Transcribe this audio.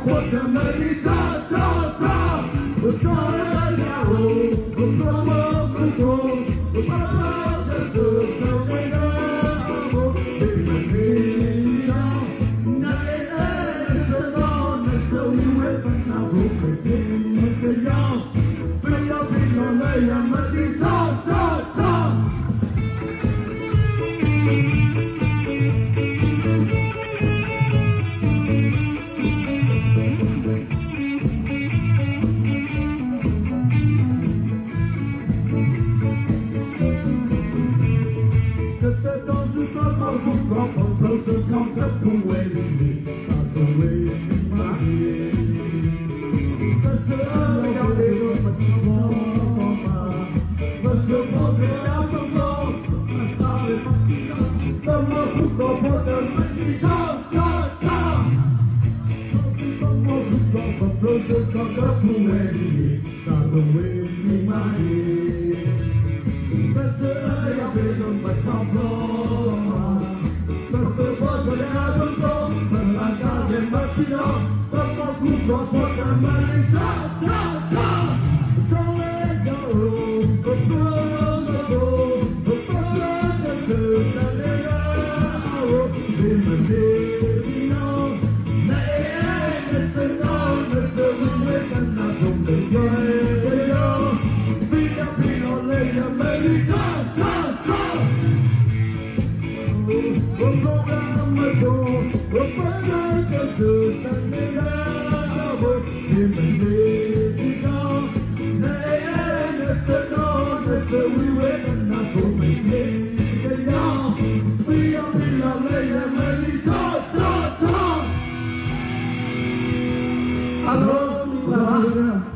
what the money talk, talk, talk. We're calling out, we're from up control. We're about to do something novel. We're really young. Nothing else is on until we wait for now. We're getting with the young. Feel up in your lay and money talk, talk, talk. Closer, come up away with me, not away in my head. That's the early out there, but no more. That's the one that I so long. The more who go for the money, talk, talk, talk. The more who go for closer, come up away with me, not away in my head. That's the early out there, but no more. That's the one that I don't know, but I got them back in up. The more who goes for the money, talk, talk, talk. Don't let go, but just and they are in the day, it's a no, it's a win, and I don't make your head. Be up in your lay, and baby, talk, talk, talk. We're going to we're going to do something novel. In the day, it's a no, it's a we wait and not go make it. The young, we are in the lay and many talk, talk, talk. I love you.